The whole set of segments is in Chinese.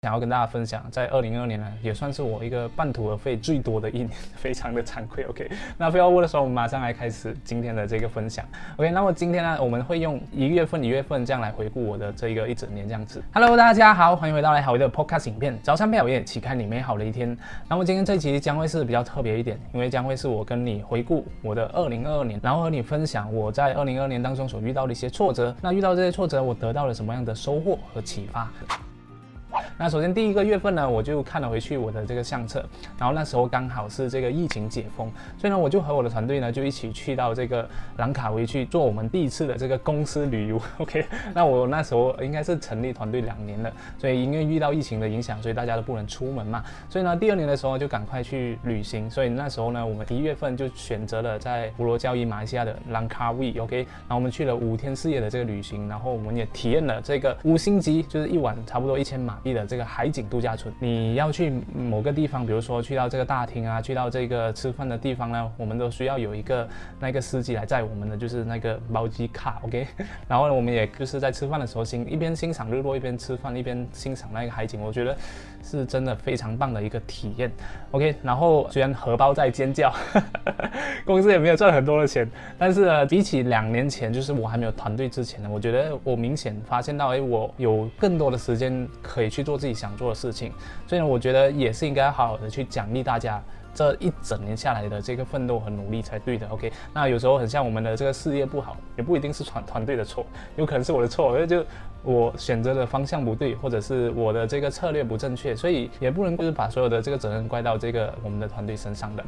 想要跟大家分享，在2022年呢，也算是我一个半途而废最多的一年，非常的惭愧。OK， 那废话不多说，我们马上来开始今天的这个分享。OK， 那么今天呢，我们会用1月份这样来回顾我的这一整年这样子。Hello， 大家好，欢迎回到来好的 Podcast 影片，早餐配好夜，期待你美好的一天。那么今天这一集将会是比较特别一点，因为将会是我跟你回顾我的2022年，然后和你分享我在2022年当中所遇到的一些挫折。那遇到这些挫折，我得到了什么样的收获和启发？那首先第1个月份呢，我就看了回去我的这个相册，然后那时候刚好是这个疫情解封，所以呢，我就和我的团队呢就一起去到这个兰卡威去做我们第一次的这个公司旅游。OK， 那我那时候应该是成立团队2年了，所以因为遇到疫情的影响，所以大家都不能出门嘛，所以呢，第2年的时候就赶快去旅行，所以那时候呢，我们1月份就选择了在普罗交易马来西亚的兰卡威 ，OK， 然后我们去了5天4夜的这个旅行，然后我们也体验了这个5星级，就是1晚差不多1000马币的这个海景度假村。你要去某个地方，比如说去到这个大厅啊，去到这个吃饭的地方呢，我们都需要有一个那个司机来载我们的，就是那个包机卡 ，OK。然后呢，我们也就是在吃饭的时候一边欣赏日落，一边吃饭，一边欣赏那个海景，我觉得是真的非常棒的一个体验 ，OK。然后虽然荷包在尖叫，公司也没有赚很多的钱，但是呢，比起2年前，就是我还没有团队之前呢，我觉得我明显发现到，我有更多的时间可以去做自己想做的事情，所以呢，我觉得也是应该好好的去奖励大家这1整年下来的这个奋斗和努力才对的。OK， 那有时候很像我们的这个事业不好，也不一定是团队的错，有可能是我的错，就我选择的方向不对，或者是我的这个策略不正确，所以也不能就是把所有的这个责任怪到这个我们的团队身上的。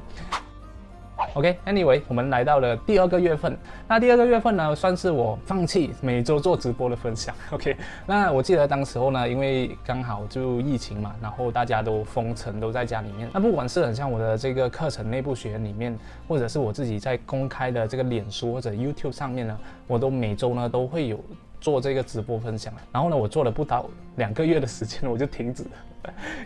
OK，Anyway， 我们来到了第2个月份。那第2个月份呢，算是我放弃每周做直播的分享。OK， 那我记得当时候呢，因为刚好就疫情嘛，然后大家都封城，都在家里面。那不管是很像我的这个课程内部学员里面，或者是我自己在公开的这个脸书或者 YouTube 上面呢，我都每周呢都会有做这个直播分享。然后呢，我做了不到2个月的时间，我就停止了。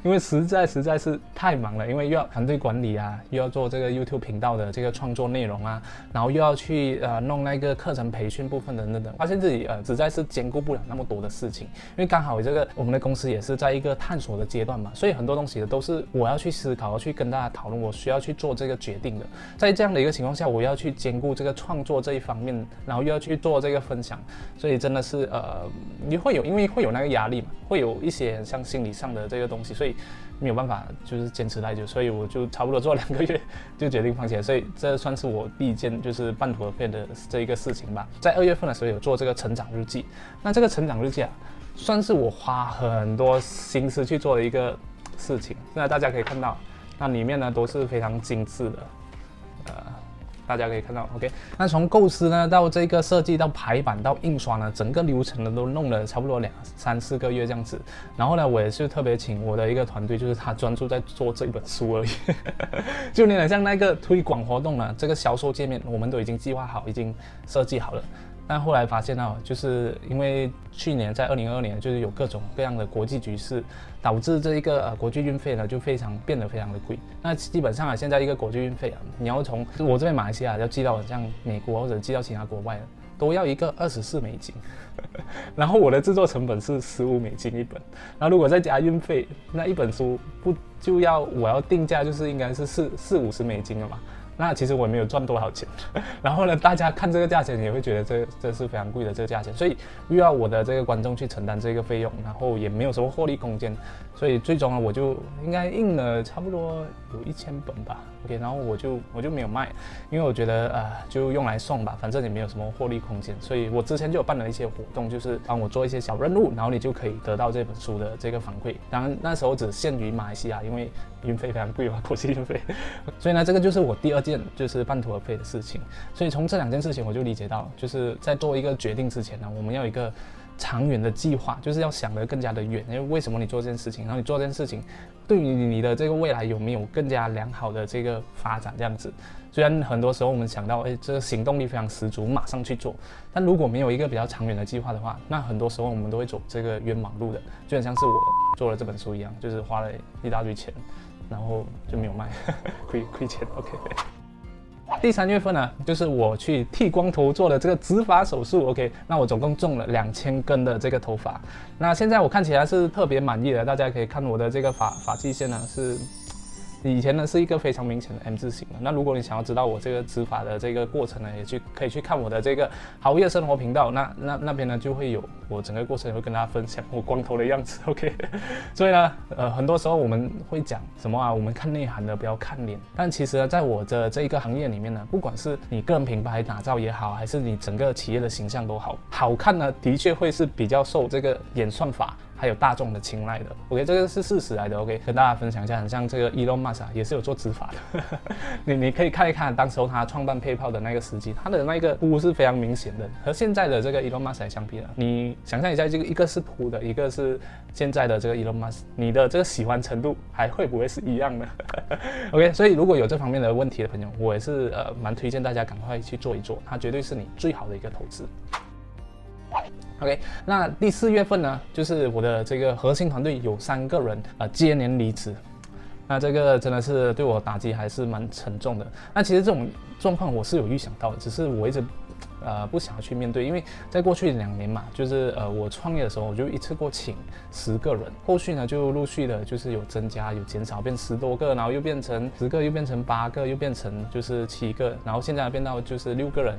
因为实在是太忙了，因为又要团队管理啊，又要做这个 YouTube 频道的这个创作内容啊，然后又要去弄那个课程培训部分等等，发现自己实在是兼顾不了那么多的事情。因为刚好这个我们的公司也是在一个探索的阶段嘛，所以很多东西都是我要去思考，要去跟大家讨论，我需要去做这个决定的。在这样的一个情况下，我要去兼顾这个创作这一方面，然后又要去做这个分享，所以真的是你会有，因为会有那个压力嘛，会有一些像心理上的这个东西，所以没有办法就是坚持太久，所以我就差不多做2个月就决定放弃了。所以这算是我第一件就是半途而废的这一个事情吧。在2月份的时候有做这个成长日记，那这个成长日记啊，算是我花很多心思去做的一个事情。现在大家可以看到，那里面呢都是非常精致的，大家可以看到 ，OK。那从构思呢到这个设计到排版到印刷呢，整个流程呢都弄了差不多2、3、4个月这样子。然后呢，我也是特别请我的一个团队，就是他专注在做这一本书而已。就连像那个推广活动呢，这个销售界面我们都已经计划好，已经设计好了。但后来发现到，就是因为去年在2022年，就是有各种各样的国际局势，导致这一个国际运费呢就变得非常的贵。那基本上啊，现在一个国际运费啊，你要从我这边马来西亚要寄到像美国或者寄到其他国外，都要一个24美金。然后我的制作成本是15美金一本，然后如果再加运费，那一本书不就要我要定价就是应该是40-50美金了嘛？那其实我也没有赚多少钱，然后呢，大家看这个价钱也会觉得这是非常贵的这个价钱，所以又要我的这个观众去承担这个费用，然后也没有什么获利空间，所以最终呢，我就应该印了差不多有1000本吧 ，OK， 然后我就没有卖，因为我觉得就用来送吧，反正也没有什么获利空间，所以我之前就有办了一些活动，就是帮我做一些小任务，然后你就可以得到这本书的这个反馈。当然那时候只限于马来西亚，因为运费非常贵嘛，国际运费，所以呢，这个就是我第2件就是半途而废的事情。所以从这2件事情，我就理解到，就是在做一个决定之前呢，我们要有一个长远的计划，就是要想得更加的远。因为为什么你做这件事情，然后你做这件事情，对于你的这个未来有没有更加良好的这个发展这样子。虽然很多时候我们想到，这个行动力非常十足，马上去做，但如果没有一个比较长远的计划的话，那很多时候我们都会走这个冤枉路的，就很像是我做了这本书一样，就是花了一大堆钱，然后就没有卖，亏钱 ，OK。第3月份呢，就是我去剃光头做的这个植发手术 ，OK， 那我总共种了2000根的这个头发，那现在我看起来是特别满意的，大家可以看我的这个发际线呢是。以前呢是一个非常明显的 M 字形的。那如果你想要知道我这个植发的这个过程呢，可以去看我的这个好业生活频道，那边呢就会有我整个过程，也会跟大家分享我光头的样子 ，OK。所以呢，很多时候我们会讲什么啊？我们看内涵的，不要看脸。但其实呢，在我的这一个行业里面呢，不管是你个人品牌打造也好，还是你整个企业的形象都好，好看呢的确会是比较受这个演算法还有大众的青睐的 ，OK， 这个是事实来的 ，OK， 跟大家分享一下，很像这个 Elon Musk 也是有做植发的，你可以看一看，当时候他创办 PayPal 的那个时机，他的那个秃是非常明显的，和现在的这个 Elon Musk 相比呢，你想象一下，这个一个是秃的，一个是现在的这个 Elon Musk， 你的这个喜欢程度还会不会是一样的？OK， 所以如果有这方面的问题的朋友，我也是蛮推荐大家赶快去做一做，它绝对是你最好的一个投资。OK， 那第4月份呢，就是我的这个核心团队有3个人接连离职，那这个真的是对我打击还是蛮沉重的。那其实这种状况我是有预想到的，只是我一直不想要去面对，因为在过去2年嘛，就是我创业的时候，我就一次过请10个人，后续呢就陆续的就是有增加有减少，变10多个，然后又变成10个，又变成8个，又变成就是7个，然后现在变到就是6个人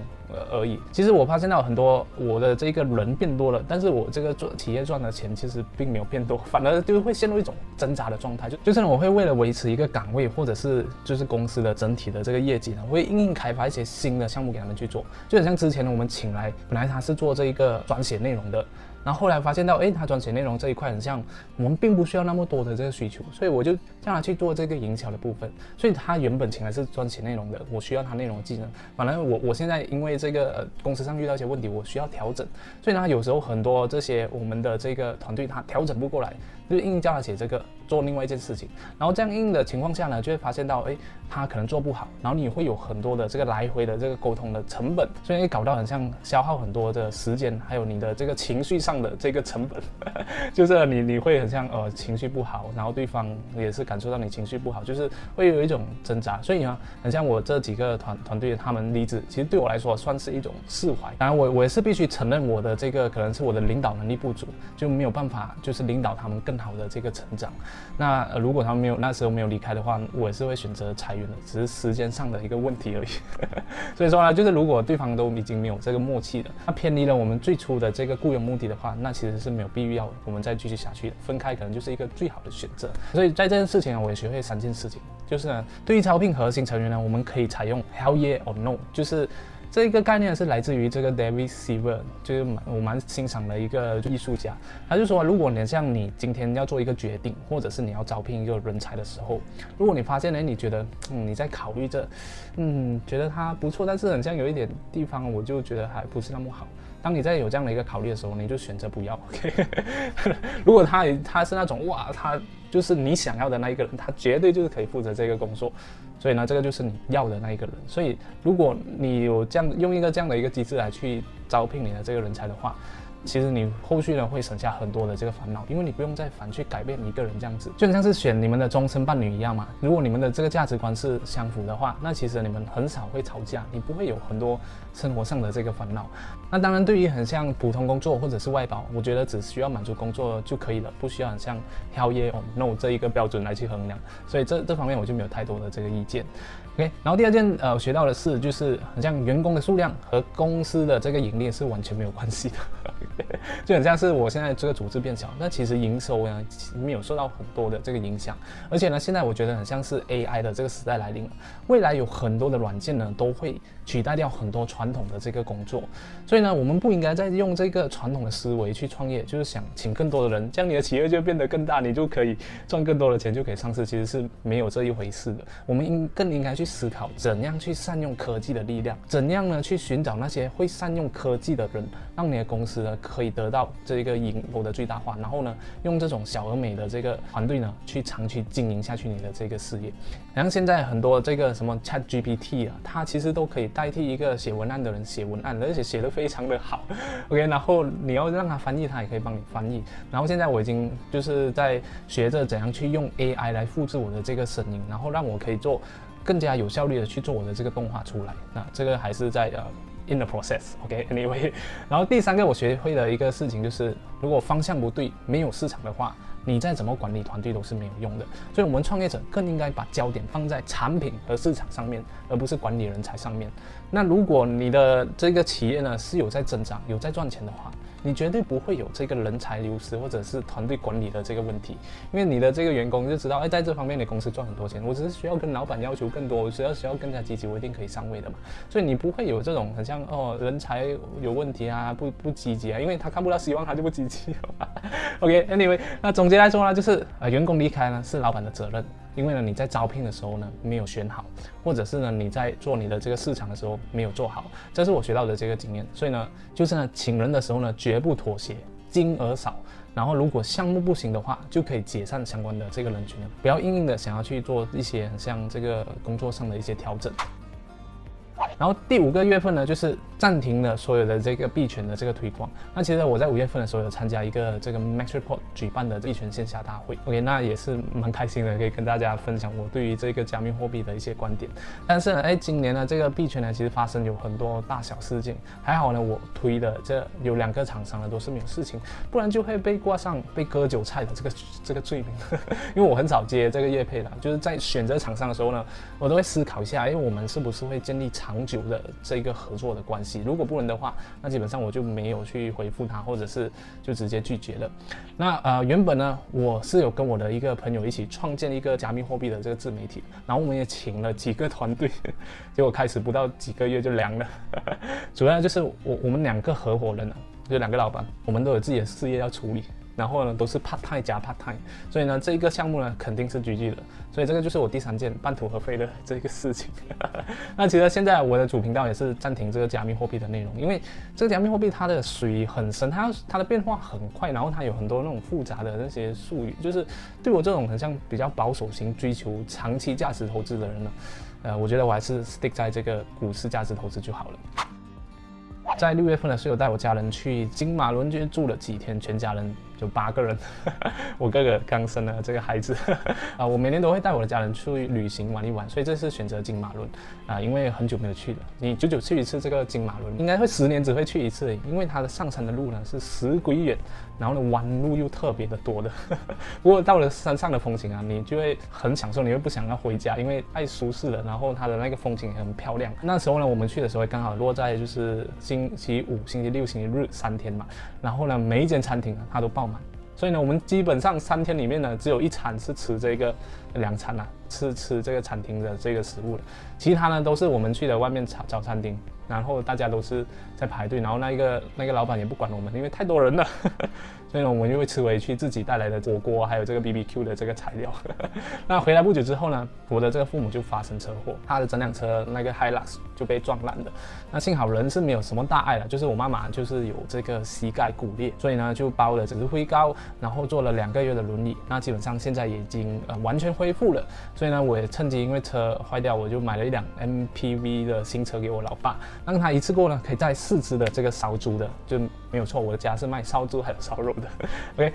而已。其实我发现到很多我的这个人变多了，但是我这个企业赚的钱其实并没有变多，反而就会陷入一种挣扎的状态，就是我会为了维持一个岗位，或者是就是公司的整体的这个业绩呢，我会硬开发一些新的项目给他们去做，就很像之前我们请来，本来他是做这一个转写内容的，然后后来发现到，他转写内容这一块很像我们并不需要那么多的这个需求，所以我就叫他去做这个营销的部分。所以他原本请来是转写内容的，我需要他内容技能。反正我现在因为这个公司上遇到一些问题，我需要调整，所以呢有时候很多这些我们的这个团队他调整不过来，就硬叫他写这个做另外一件事情，然后这样硬的情况下呢，就会发现到，他可能做不好，然后你会有很多的这个来回的这个沟通的成本，所以会搞到很像消耗很多的时间，还有你的这个情绪上的这个成本，就是你会很像情绪不好，然后对方也是感受到你情绪不好，就是会有一种挣扎，所以呢，很像我这几个团队他们离职，其实对我来说算是一种释怀。当然我也是必须承认我的这个可能是我的领导能力不足，就没有办法就是领导他们更好的这个成长。那如果他们那时候没有离开的话，我也是会选择裁员的，只是时间上的一个问题而已。所以说呢，就是如果对方都已经没有这个默契了，那偏离了我们最初的这个雇佣目的的话，那其实是没有必要我们再继续下去的，分开可能就是一个最好的选择。所以在这件事情呢，我也学会3件事情，就是呢，对于招聘核心成员呢，我们可以采用 Hell yeah or no， 就是这个概念是来自于这个 David Silver， 就是我蛮欣赏的一个艺术家。他就说，如果你今天要做一个决定，或者是你要招聘一个人才的时候，如果你发现你觉得你在考虑着，觉得他不错，但是很像有一点地方我就觉得还不是那么好。当你在有这样的一个考虑的时候，你就选择不要。OK， 如果他是那种哇，他就是你想要的那一个人，他绝对就是可以负责这个工作，所以呢，这个就是你要的那一个人。所以如果你有用一个这样的一个机制来去招聘你的这个人才的话，其实你后续呢会省下很多的这个烦恼，因为你不用再烦去改变一个人这样子，就很像是选你们的终身伴侣一样嘛。如果你们的这个价值观是相符的话，那其实你们很少会吵架，你不会有很多生活上的这个烦恼。那当然，对于很像普通工作或者是外包，我觉得只需要满足工作就可以了，不需要很像 Hell yeah or no 这一个标准来去衡量。所以这方面我就没有太多的这个意见。OK， 然后第2件学到的是，就是很像员工的数量和公司的这个盈利是完全没有关系的。就很像是我现在这个组织变小，那其实营收呢没有受到很多的这个影响，而且呢，现在我觉得很像是 AI 的这个时代来临了，未来有很多的软件呢都会取代掉很多传统的这个工作，所以呢，我们不应该再用这个传统的思维去创业，就是想请更多的人，这样你的企业就变得更大，你就可以赚更多的钱，就可以上市，其实是没有这一回事的。我们更应该去思考怎样去善用科技的力量，怎样呢去寻找那些会善用科技的人，让你的公司呢可以得到这个营收的最大化，然后呢用这种小而美的这个团队呢去长期经营下去你的这个事业。像现在很多这个什么 ChatGPT 啊，它其实都可以代替一个写文案的人写文案，而且写得非常的好。OK， 然后你要让它翻译，它也可以帮你翻译。然后现在我已经就是在学着怎样去用 AI 来复制我的这个声音，然后让我可以做更加有效率的去做我的这个动画出来。那这个还是在in the process，OK，anyway，然后第3个我学会的一个事情就是，如果方向不对，没有市场的话，你再怎么管理团队都是没有用的。所以我们创业者更应该把焦点放在产品和市场上面，而不是管理人才上面。那如果你的这个企业呢是有在增长、有在赚钱的话，你绝对不会有这个人才流失或者是团队管理的这个问题，因为你的这个员工就知道，在这方面你公司赚很多钱，我只是需要跟老板要求更多，我只要需要更加积极，我一定可以上位的嘛。所以你不会有这种很像人才有问题啊，不积极啊，因为他看不到希望，他就不积极。OK，anyway，那总结来说呢，就是员工离开呢是老板的责任。因为呢，你在招聘的时候呢没有选好，或者是呢你在做你的这个市场的时候没有做好，这是我学到的这个经验。所以呢，就是呢请人的时候呢绝不妥协，金额少，然后如果项目不行的话，就可以解散相关的这个人群了，不要硬硬的想要去做一些很像这个工作上的一些调整。然后第5个月份呢，就是暂停了所有的这个币圈的这个推广。那其实我在5月份的时候有参加一个这个 Max Report 举办的币圈线下大会 ，OK， 那也是蛮开心的，可以跟大家分享我对于这个加密货币的一些观点。但是呢，今年呢这个币圈呢其实发生有很多大小事件，还好呢我推的这有2个厂商呢都是没有事情，不然就会被挂上被割韭菜的这个罪名。因为我很少接这个业配啦，就是在选择厂商的时候呢，我都会思考一下，因为我们是不是会建立长久的这个合作的关系，如果不能的话，那基本上我就没有去回复他，或者是就直接拒绝了。那原本呢，我是有跟我的一个朋友一起创建一个加密货币的这个自媒体，然后我们也请了几个团队，结果开始不到几个月就凉了。主要就是我们2个合伙人啊，就2个老板，我们都有自己的事业要处理。然后呢，都是 part time 加 part time， 所以呢，这一个项目呢肯定是 GG 的，所以这个就是我第3件半途而废的这个事情。那其实现在我的主频道也是暂停这个加密货币的内容，因为这个加密货币它的水很深，它的变化很快，然后它有很多那种复杂的那些术语，就是对我这种很像比较保守型追求长期价值投资的人呢，我觉得我还是 stick 在这个股市价值投资就好了。在6月份的时候，带我家人去金马伦就住了几天，全家人就8个人。我哥哥刚生了这个孩子我每年都会带我的家人去旅行玩一玩，所以这次选择金马伦因为很久没有去了，你久久去一次这个金马伦，应该会10年只会去一次，因为它的上山的路呢是死鬼远，然后呢弯路又特别的多的。不过到了山上的风景啊，你就会很享受，你会不想要回家，因为太舒适了，然后它的那个风景也很漂亮。那时候呢，我们去的时候刚好落在就是星期5、星期6、星期日3天嘛，然后呢每一间餐厅它都爆满，所以呢我们基本上3天里面呢只有1餐是吃这个2餐啊，吃这个餐厅的这个食物的，其他呢都是我们去的外面找餐厅，然后大家都是在排队，然后那个老板也不管我们，因为太多人了。所以呢，我们就会吃回去自己带来的火锅，还有这个 BBQ 的这个材料。那回来不久之后呢，我的这个父母就发生车祸，他的整辆车那个 Hilux 就被撞烂了。那幸好人是没有什么大碍了，就是我妈妈就是有这个膝盖骨裂，所以呢就包了指挥膏，然后做了2个月的轮椅。那基本上现在也已经完全恢复了。所以呢，我也趁机因为车坏掉，我就买了一辆 MPV 的新车给我老爸，让他一次过呢可以载4只的这个烧猪的，就没有错，我的家是卖烧猪还有烧肉的。OK，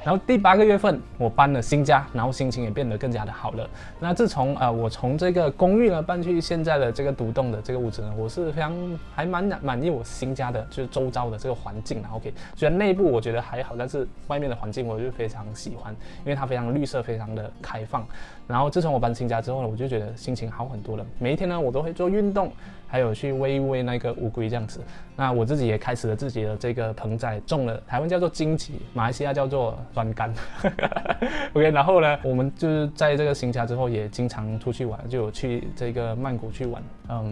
然后第8个月份我搬了新家，然后心情也变得更加的好了。那自从我从这个公寓呢搬去现在的这个独栋的这个屋子呢，我是还蛮满意我新家的，就是周遭的这个环境啦。OK， 虽然内部我觉得还好，但是外面的环境我就非常喜欢，因为它非常绿色，非常的开放。然后自从我搬新家之后呢，我就觉得心情好很多了。每一天呢，我都会做运动，还有去喂那个乌龟这样子。那我自己也开始了自己的这个盆栽，种了台湾叫做荆棘，马来西亚叫做酸柑。OK， 然后呢，我们就是在这个新家之后也经常出去玩，就有去这个曼谷去玩。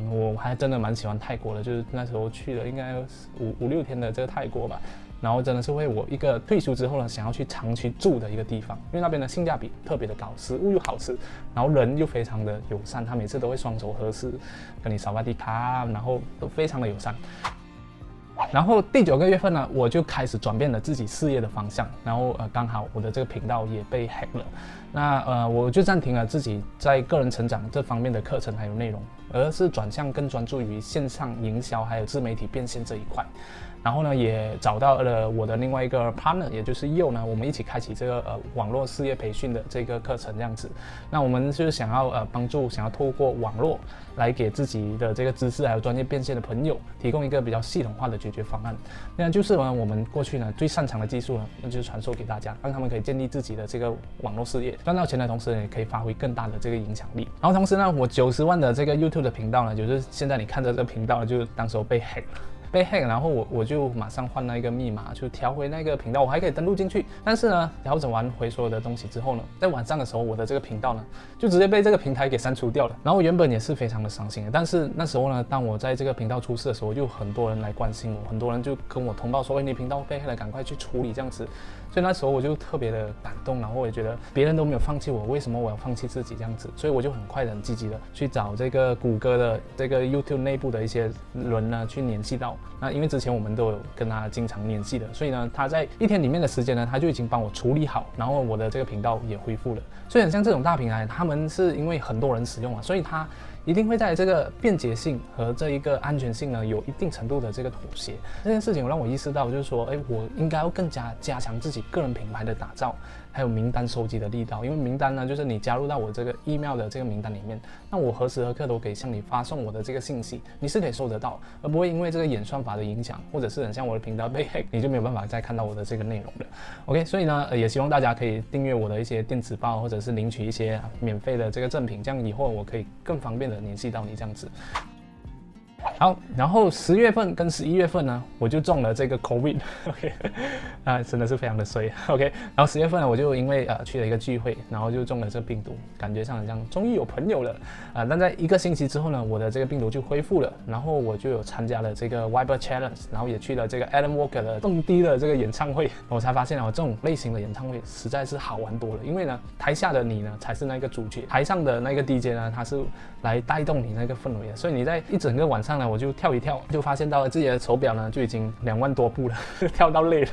我还真的蛮喜欢泰国的，就是那时候去了应该5、6天的这个泰国吧。然后真的是为我一个退休之后呢，想要去长期住的一个地方，因为那边的性价比特别的高，食物又好吃，然后人又非常的友善，他每次都会双手合十跟你扫瓦迪卡，然后都非常的友善。然后第9个月份呢，我就开始转变了自己事业的方向，然后刚好我的这个频道也被 hack 了，那我就暂停了自己在个人成长这方面的课程还有内容，而是转向更专注于线上营销还有自媒体变现这一块。然后呢，也找到了我的另外一个 partner， 也就是佑呢，我们一起开启这个网络事业培训的这个课程这样子。那我们就是想要帮助想要透过网络来给自己的这个知识还有专业变现的朋友提供一个比较系统化的解决方案。那就是呢，我们过去呢最擅长的技术呢，那就是传授给大家，让他们可以建立自己的这个网络事业，赚到钱的同时呢，也可以发挥更大的这个影响力。然后同时呢，我90万的这个 YouTube 的频道呢，就是现在你看着这个频道呢，就当时候被 hack 了。被 hack， 然后我就马上换那个密码，就调回那个频道，我还可以登录进去。但是呢，调整完回所有的东西之后呢，在晚上的时候，我的这个频道呢，就直接被这个平台给删除掉了。然后我原本也是非常的伤心的，但是那时候呢，当我在这个频道出事的时候，就很多人来关心我，很多人就跟我通报说，你频道被 hack 了，赶快去处理这样子。所以那时候我就特别的感动，然后我也觉得别人都没有放弃我，为什么我要放弃自己这样子？所以我就很快的、很积极的去找这个谷歌的这个 YouTube 内部的一些人呢去联系到。那因为之前我们都有跟他经常联系的，所以呢，他在1天里面的时间呢，他就已经帮我处理好，然后我的这个频道也恢复了。所以很像这种大平台，他们是因为很多人使用啊，所以他一定会在这个便捷性和这一个安全性呢有一定程度的这个妥协。这件事情让我意识到，就是说，我应该要更加加强自己个人品牌的打造，还有名单收集的力道。因为名单呢，就是你加入到我这个 email 的这个名单里面，那我何时何刻都可以向你发送我的这个信息，你是可以收得到，而不会因为这个演算法的影响，或者是很像我的频道被 hack， 你就没有办法再看到我的这个内容了。OK， 所以呢，也希望大家可以订阅我的一些电子报，或者是领取一些免费的这个赠品，这样以后我可以更方便的联系到你这样子。好，然后10月份跟11月份呢，我就中了这个 COVID，OK， 真的是非常的衰 ，OK。然后10月份呢，我就因为去了一个聚会，然后就中了这病毒，感觉上好像终于有朋友了，但在1个星期之后呢，我的这个病毒就恢复了，然后我就有参加了这个 Viber Challenge， 然后也去了这个 Alan Walker 的蹦迪的这个演唱会，我才发现这种类型的演唱会实在是好玩多了，因为呢，台下的你呢才是那个主角，台上的那个 DJ 呢，他是来带动你那个氛围的，所以你在一整个晚上呢，我就跳一跳，就发现到自己的手表呢就已经2万多步了，跳到累了。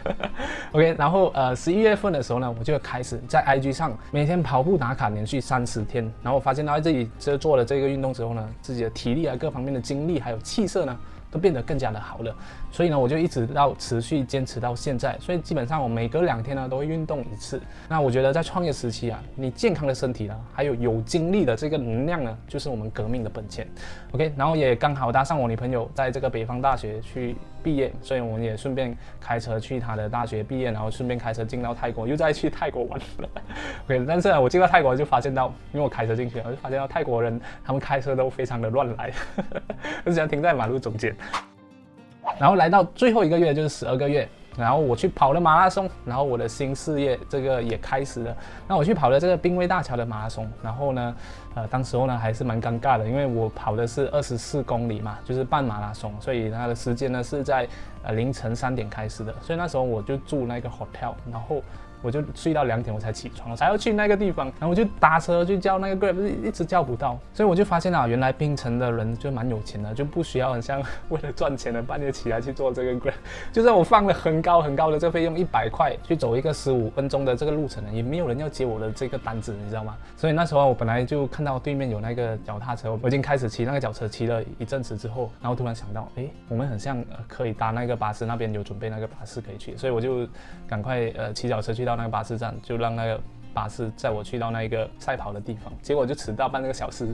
OK， 然后11月份的时候呢，我就开始在 IG 上每天跑步打卡，连续30天，然后我发现到自己做了这个运动之后呢，自己的体力啊各方面的精力还有气色呢，都变得更加的好了。所以呢，我就一直到持续坚持到现在，所以基本上我每隔2天呢都会运动1次。那我觉得在创业时期啊，你健康的身体呢，还有精力的这个能量呢，就是我们革命的本钱。OK， 然后也刚好搭上我女朋友在这个北方大学去毕业，所以我们也顺便开车去她的大学毕业，然后顺便开车进到泰国，又再去泰国玩了。OK， 但是我进到泰国就发现到，因为我开车进去，我就发现到泰国人他们开车都非常的乱来，就想停在马路中间。然后来到最后1个月，就是12个月，然后我去跑了马拉松，然后我的新事业这个也开始了。那我去跑了这个濒危大桥的马拉松，然后呢，当时候呢还是蛮尴尬的，因为我跑的是24公里嘛，就是半马拉松，所以它的时间呢是在凌晨3点开始的，所以那时候我就住那个 hotel， 然后我就睡到2点我才起床，我才要去那个地方，然后我就打车去叫那个 Grab， 一直叫不到，所以我就发现原来槟城的人就蛮有钱的，就不需要很像为了赚钱的半夜起来去做这个 Grab， 就算我放了很高的这个费用100块去走一个15分钟的这个路程呢，也没有人要接我的这个单子，你知道吗？所以那时候我本来就看到对面有那个脚踏车，我已经开始骑那个脚车，骑了一阵子之后，然后突然想到，我们很像可以搭那个巴士，那边有准备那个巴士可以去，所以我就赶快骑脚车去到那个巴士站，就让那个巴士载我去到那个赛跑的地方，结果就迟到半个小时，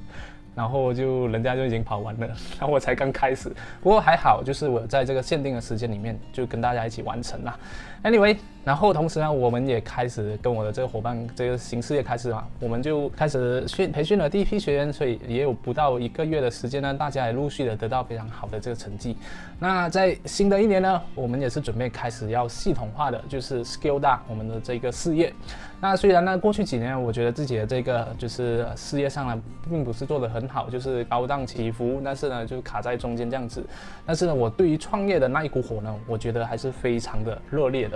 然后就人家就已经跑完了，然后我才刚开始。不过还好，就是我在这个限定的时间里面就跟大家一起完成啦。Anyway， 然后同时呢，我们也开始跟我的这个伙伴这个新事业开始嘛，我们就开始培训了第一批学员，所以也有不到1个月的时间呢，大家也陆续的得到非常好的这个成绩。那在新的1年呢，我们也是准备开始要系统化的，就是 scale up 我们的这个事业。那虽然呢，过去几年我觉得自己的这个就是事业上呢，并不是做得很好，就是高档起伏，但是呢就卡在中间这样子。但是呢，我对于创业的那一股火呢，我觉得还是非常的热烈的。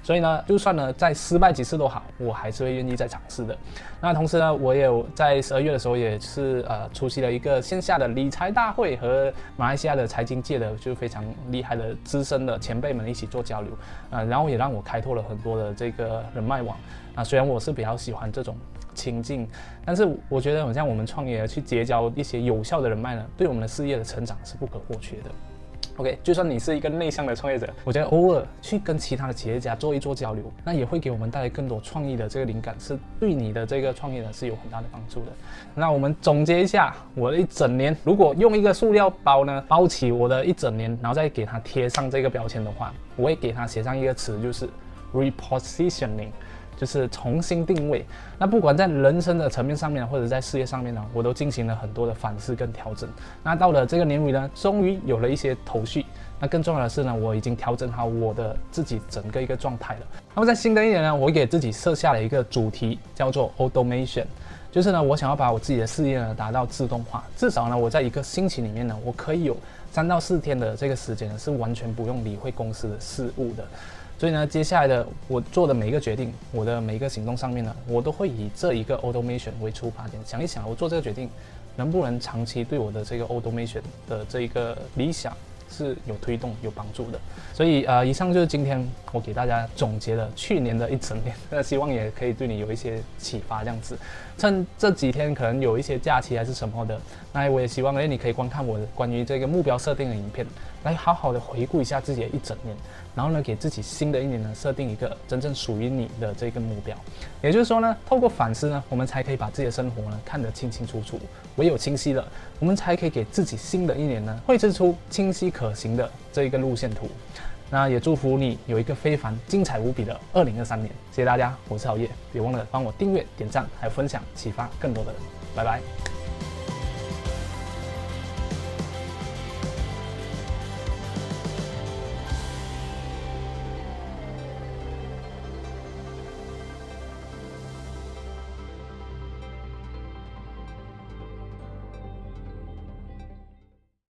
所以呢，就算呢再失败几次都好，我还是会愿意再尝试的。那同时呢，我也有在12月的时候也是出席了一个线下的理财大会，和马来西亚的财经界的就非常厉害的资深的前辈们一起做交流，然后也让我开拓了很多的这个人脉网。虽然我是比较喜欢这种亲近，但是我觉得好像我们创业去结交一些有效的人脉呢，对我们的事业的成长是不可或缺的。OK， 就算你是一个内向的创业者，我觉得偶尔去跟其他的企业家做一做交流，那也会给我们带来更多创意的这个灵感，是对你的这个创业呢是有很大的帮助的。那我们总结一下我的一整年，如果用一个塑料包呢包起我的一整年，然后再给它贴上这个标签的话，我会给它写上一个词，就是 repositioning。就是重新定位。那不管在人生的层面上面，或者在事业上面呢，我都进行了很多的反思跟调整。那到了这个年尾呢，终于有了一些头绪。那更重要的是呢，我已经调整好我的自己整个一个状态了。那么在新的一年呢，我给自己设下了一个主题，叫做 automation。就是呢，我想要把我自己的事业呢达到自动化，至少呢，我在一个星期里面呢，我可以有3到4天的这个时间呢，是完全不用理会公司的事务的。所以呢，接下来的我做的每一个决定，我的每一个行动上面呢，我都会以这一个 automation 为出发点，想一想我做这个决定能不能长期对我的这个 automation 的这一个理想是有推动、有帮助的。所以以上就是今天我给大家总结了去年的一整年，那希望也可以对你有一些启发。这样子，趁这几天可能有一些假期还是什么的，那我也希望你可以观看我关于这个目标设定的影片，来好好的回顾一下自己的一整年，然后呢，给自己新的一年呢设定一个真正属于你的这个目标。也就是说呢，透过反思呢，我们才可以把自己的生活呢看得清清楚楚，唯有清晰了，我们才可以给自己新的一年呢绘制出清晰可行的这一个路线图。那也祝福你有一个非凡、精彩无比的2023年。谢谢大家，我是郝烨，别忘了帮我订阅、点赞，还有分享，启发更多的人。拜拜。